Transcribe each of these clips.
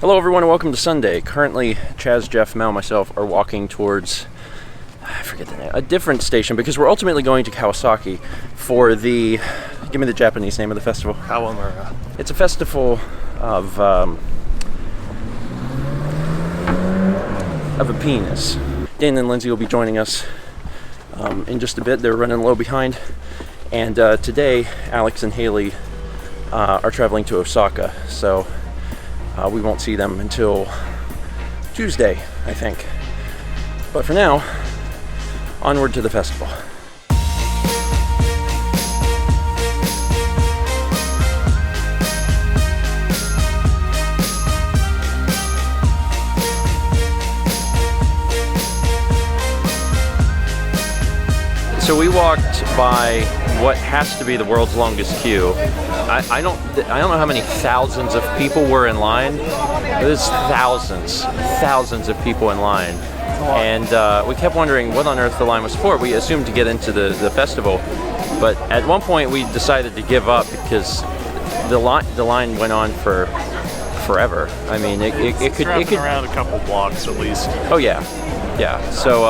Hello everyone and welcome to Sunday. Currently, Chaz, Jeff, Mel, and myself are walking towards, I forget the name, a different station because we're ultimately going to Kawasaki for the, give me the Japanese name of the festival. Kanamara. It's a festival of a penis. Dan and Lindsay will be joining us in just a bit. They're running low behind. And today, Alex and Haley are traveling to Osaka. So we won't see them until Tuesday, I think. But for now, onward to the festival. So we walked by what has to be the world's longest queue. I don't know how many thousands of people were in line. There's thousands of people in line. And we kept wondering what on earth the line was for. We assumed to get into the festival, but at one point we decided to give up because the line went on for forever. I mean, it could around a couple blocks at least. Oh yeah. So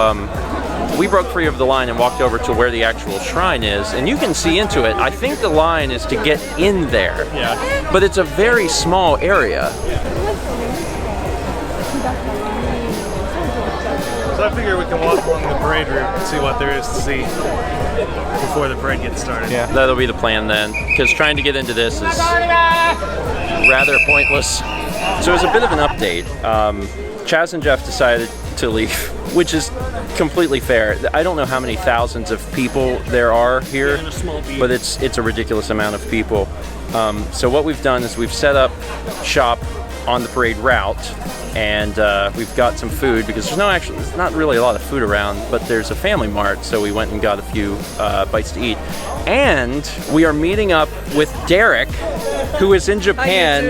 we broke free of the line and walked over to where the actual shrine is, and you can see into it. I think the line is to get in there. Yeah. But it's a very small area. So I figure we can walk along the parade route and see what there is to see before the parade gets started. Yeah. That'll be the plan then, because trying to get into this is rather pointless. So it's a bit of an update. Chaz and Jeff decided to leave, which is completely fair. I don't know how many thousands of people there are here, but it's a ridiculous amount of people. So what we've done is we've set up shop on the parade route, and we've got some food because there's not really a lot of food around, but there's a family mart, so we went and got a few bites to eat. And we are meeting up with Derek, who is in Japan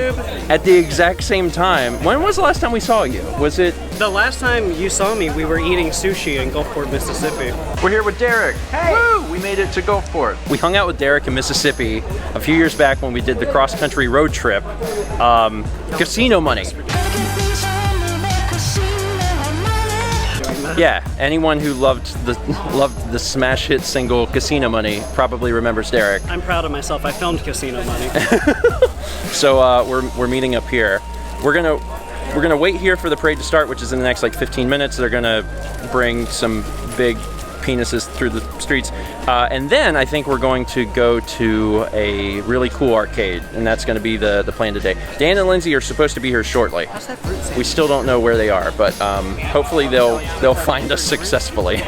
at the exact same time. When was the last time we saw you? Was it? The last time you saw me, we were eating sushi in Gulfport, Mississippi. We're here with Derek. Hey! Woo! We made it to Gulfport. We hung out with Derek in Mississippi a few years back when we did the cross-country road trip. Casino money. Yeah, anyone who loved the smash hit single Casino Money probably remembers Derek. I'm proud of myself. I filmed Casino Money. So we're meeting up here. We're gonna wait here for the parade to start, which is in the next like 15 minutes. They're gonna bring some big penises through the streets, and then I think we're going to go to a really cool arcade, and that's going to be the plan today. Dan and Lindsay are supposed to be here shortly. We still don't know where they are, but hopefully they'll find us successfully.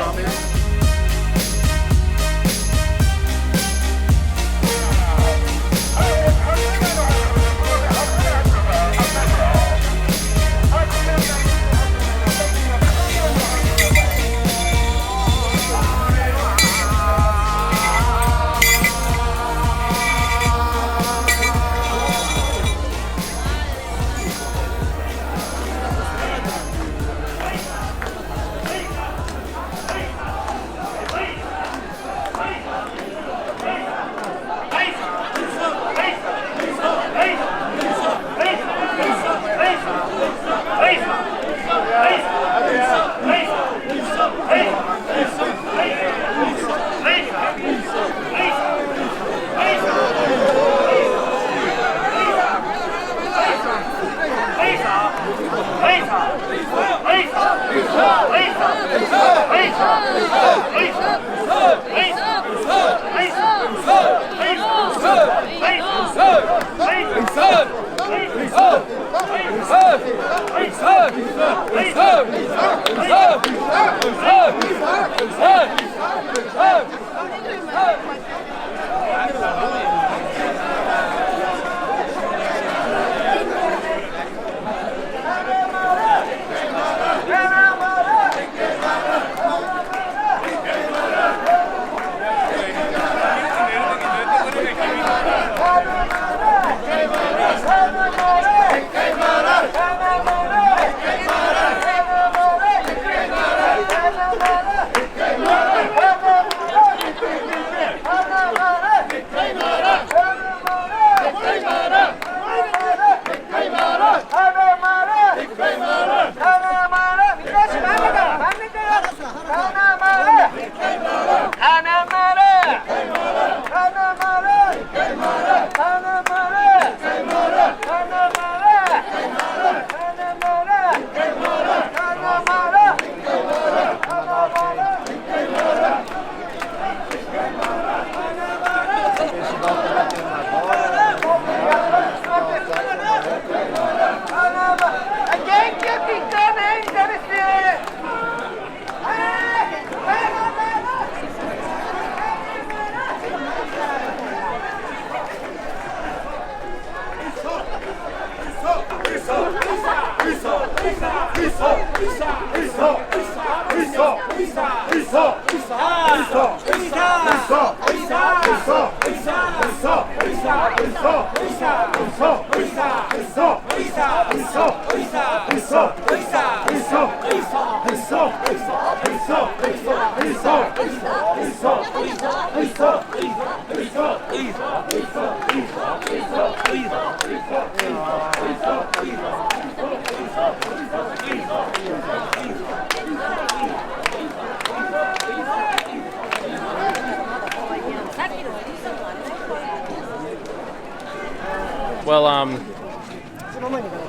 Well,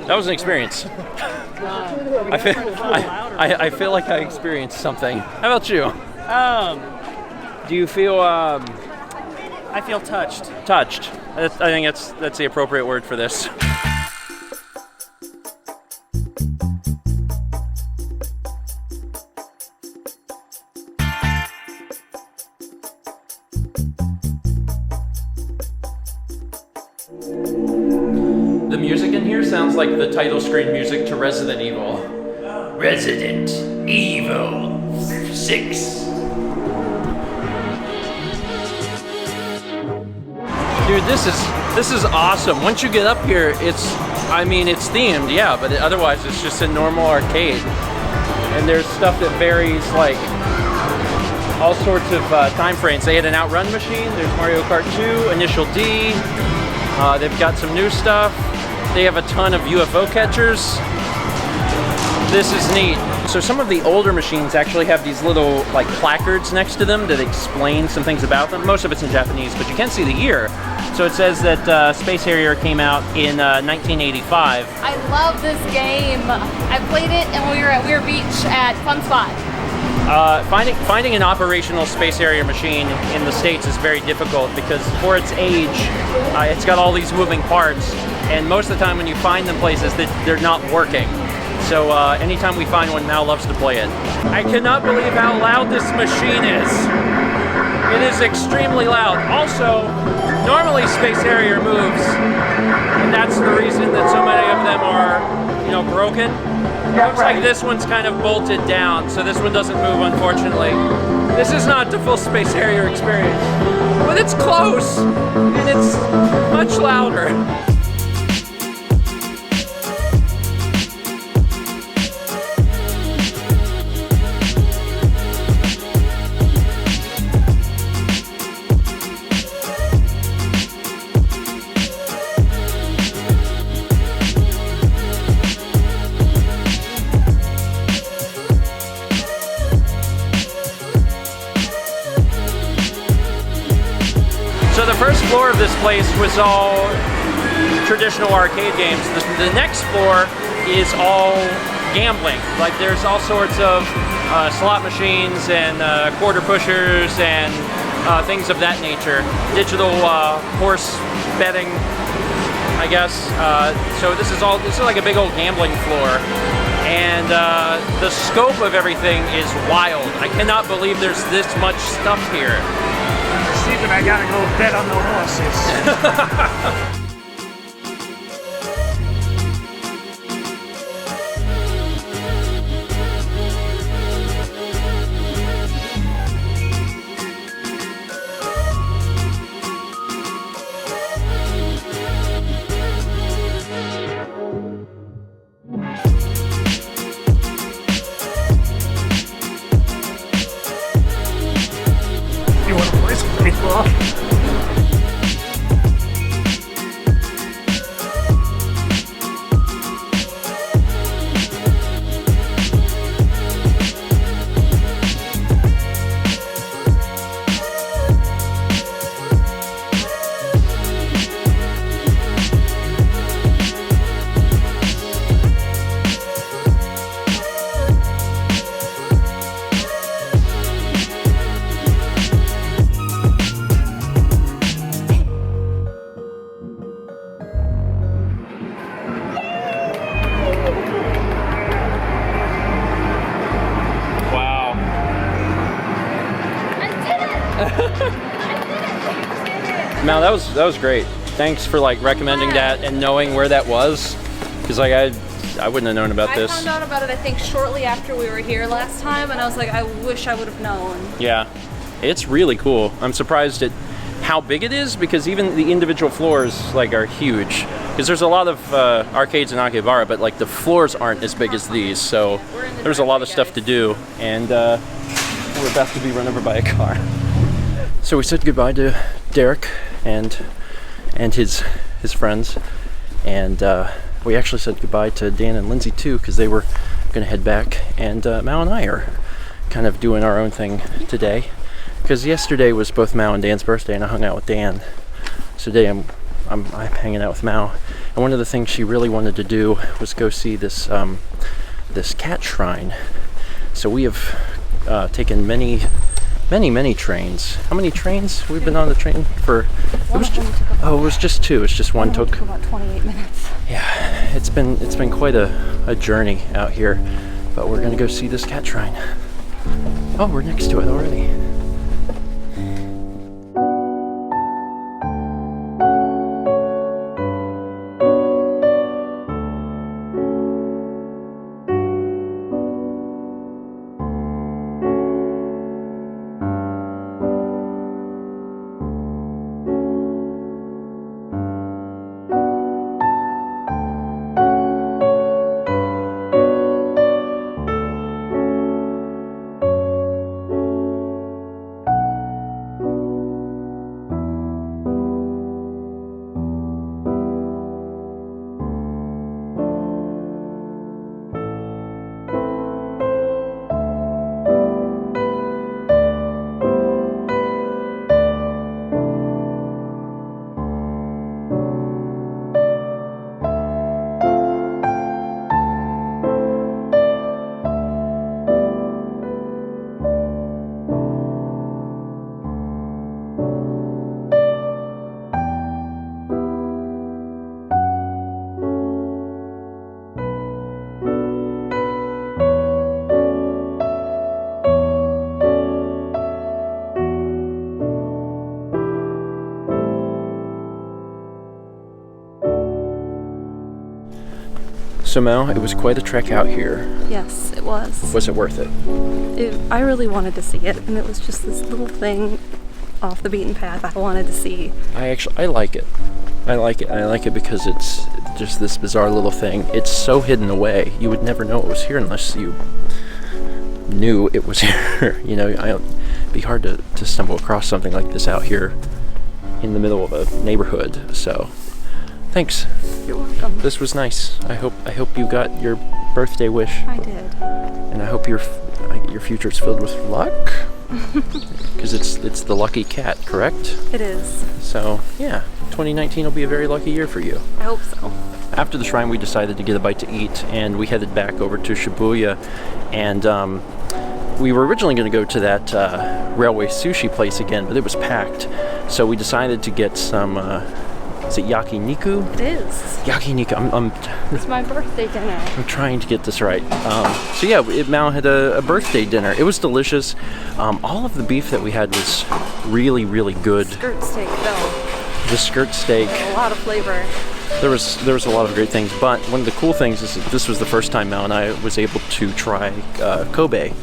that was an experience. I feel like I experienced something. How about you? Do you feel? I feel touched. Touched. I think that's the appropriate word for this. The music in here sounds like the title screen music to Resident Evil. Resident Evil 6. Dude, this is awesome. Once you get up here, it's themed, yeah, but otherwise it's just a normal arcade. And there's stuff that varies, like all sorts of time frames. They had an outrun machine. There's Mario Kart 2, Initial D. They've got some new stuff. They have a ton of UFO catchers. This is neat. So some of the older machines actually have these little like placards next to them that explain some things about them. Most of it's in Japanese, but you can see the year. So it says that Space Harrier came out in 1985. I love this game. I played it and we were at Weir Beach at Fun Spot. Finding an operational Space Harrier machine in the States is very difficult because for its age, it's got all these moving parts, and most of the time when you find them places that they're not working. So anytime we find one, Mal loves to play it. I cannot believe how loud this machine is. It is extremely loud. Also, normally Space Harrier moves, and that's the reason that so many of them are, broken. Looks like this one's kind of bolted down, so this one doesn't move, unfortunately. This is not the full Space Harrier experience, but it's close, and it's much louder. So the first floor of this place was all traditional arcade games. The next floor is all gambling. Like there's all sorts of slot machines and quarter pushers and things of that nature. Digital horse betting, I guess. So this is like a big old gambling floor. And the scope of everything is wild. I cannot believe there's this much stuff here. Stephen, I gotta go bet on the horses. You want to play some baseball? Mal, that was great. Thanks for like recommending that and knowing where that was, because like I wouldn't have known about I this. found out about it, I think, shortly after we were here last time, and I was like, I wish I would have known. Yeah, it's really cool. I'm surprised at how big it is, because even the individual floors like are huge. Because there's a lot of arcades in Akihabara, but like the floors aren't as big as these, so there's a lot of stuff to do, and we're about to be run over by a car. So we said goodbye to Derek and his friends, and we actually said goodbye to Dan and Lindsay too, because they were going to head back, and Mao and I are kind of doing our own thing today, because yesterday was both Mao and Dan's birthday, and I hung out with Dan. So today I'm hanging out with Mao, and one of the things she really wanted to do was go see this this cat shrine. So we have taken many trains. How many trains we've been on the train for? It was just two. It's just one took about 28 minutes. Yeah, it's been quite a journey out here, but we're gonna go see this cat shrine. Oh, we're next to it already. So Mel, it was quite a trek out here. Yes, it was. Was it worth it? I really wanted to see it, and it was just this little thing off the beaten path I wanted to see. I like it. I like it because it's just this bizarre little thing. It's so hidden away, you would never know it was here unless you knew it was here. You know, it'd be hard to stumble across something like this out here in the middle of a neighborhood. So, thanks. You're welcome. This was nice. I hope you got your birthday wish. I did. And I hope your future is filled with luck. Because it's the lucky cat, correct? It is. So yeah, 2019 will be a very lucky year for you. I hope so. After the shrine, we decided to get a bite to eat, and we headed back over to Shibuya, and we were originally going to go to that railway sushi place again, but it was packed. So we decided to get some. Is it yakiniku? It is. Yakiniku. It's my birthday dinner. I'm trying to get this right. So yeah, Mao had a birthday dinner. It was delicious. All of the beef that we had was really, really good. Skirt steak, though. The skirt steak. A lot of flavor. There was a lot of great things, but one of the cool things is that this was the first time Mao and I was able to try Kobe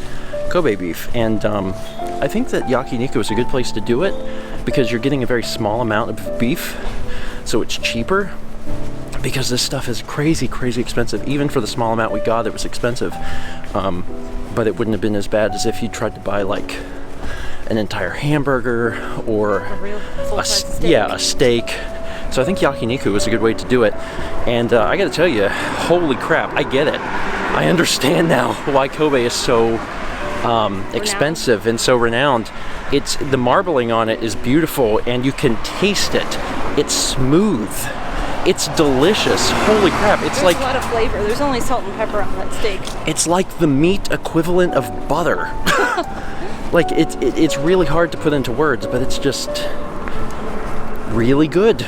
beef, and I think that yakiniku is a good place to do it because you're getting a very small amount of beef, so it's cheaper. Because this stuff is crazy, crazy expensive. Even for the small amount we got, it was expensive. But it wouldn't have been as bad as if you tried to buy like an entire hamburger or A real full-size steak. Yeah, a steak. So I think yakiniku was a good way to do it. And I gotta tell you, holy crap, I get it. I understand now why Kobe is so expensive and so renowned. It's the marbling on it is beautiful, and you can taste it. It's smooth. It's delicious. Holy crap! It's There's like a lot of flavor. There's only salt and pepper on that steak. it's like the meat equivalent of butter. Like it's really hard to put into words, but it's just really good.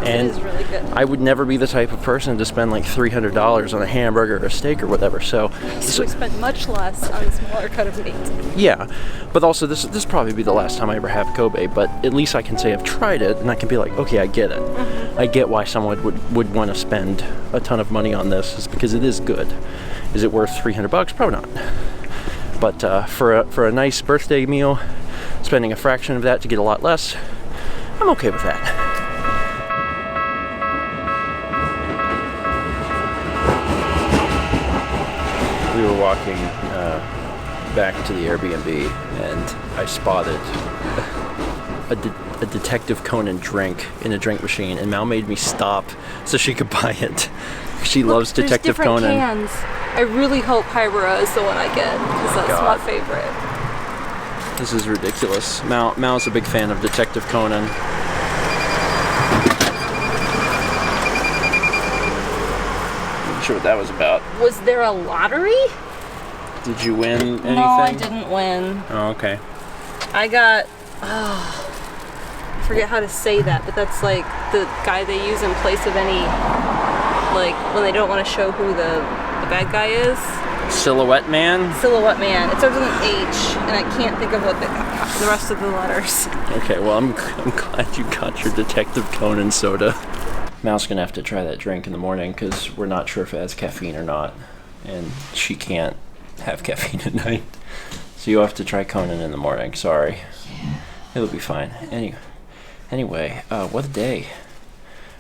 And It is really good. I would never be the type of person to spend like $300 on a hamburger or a steak or whatever. So We spent much less on a smaller cut of meat. yeah, but also this probably be the last time I ever have Kobe, but at least I can say I've tried it and I can be like, okay, I get it. I get why someone would want to spend a ton of money on this, is because it is good. Is it worth $300? Probably not. But for a nice birthday meal, spending a fraction of that to get a lot less, I'm okay with that. We were walking back to the Airbnb, and I spotted a Detective Conan drink in a drink machine, and Mal made me stop so she could buy it. She loves Detective Conan. Cans. I really hope Hybera is the one I get, because that's my favorite. This is ridiculous. Mal's a big fan of Detective Conan. Not sure what that was about. Was there a lottery? Did you win anything? No, I didn't win. Oh, okay. I got, I forget how to say that, but that's like the guy they use in place of any, like when they don't want to show who the bad guy is. Silhouette Man? Silhouette Man. It starts with an H, and I can't think of what the rest of the letters. Okay, well, I'm glad you got your Detective Conan soda. Mal's gonna have to try that drink in the morning because we're not sure if it has caffeine or not, and she can't have caffeine at night. So you'll have to try Conan in the morning. Sorry. It'll be fine. Anyway, what a day.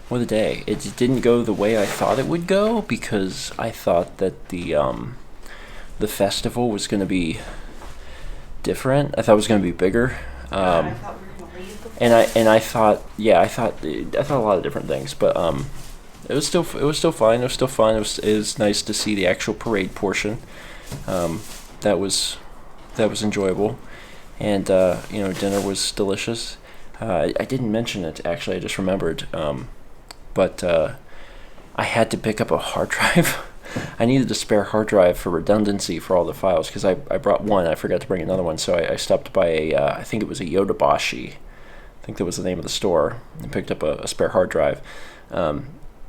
What a day. It didn't go the way I thought it would go, because I thought that the festival was going to be different. I thought it was going to be bigger. And I thought a lot of different things, but it was still fine. It was still fun. It was nice to see the actual parade portion. That was enjoyable, and dinner was delicious. I didn't mention it, actually. I just remembered. But I had to pick up a hard drive. I needed a spare hard drive for redundancy for all the files, because I brought one. I forgot to bring another one, so I stopped by I think it was a Yodobashi. I think that was the name of the store, and picked up a spare hard drive. A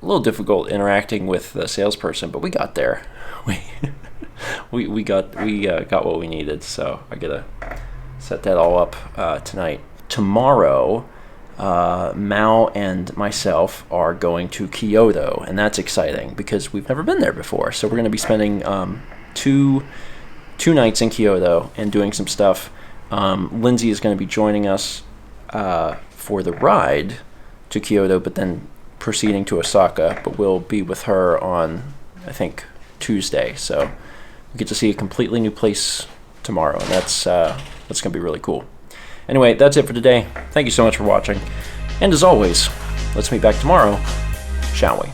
little difficult interacting with the salesperson, but we got there. We got what we needed, so I gotta set that all up tonight. Tomorrow, Mao and myself are going to Kyoto, and that's exciting because we've never been there before. So we're going to be spending two nights in Kyoto and doing some stuff. Lindsay is going to be joining us for the ride to Kyoto, but then proceeding to Osaka. But we'll be with her on, I think, Tuesday. So we get to see a completely new place tomorrow, and that's going to be really cool. Anyway, that's it for today. Thank you so much for watching. And as always, let's meet back tomorrow, shall we?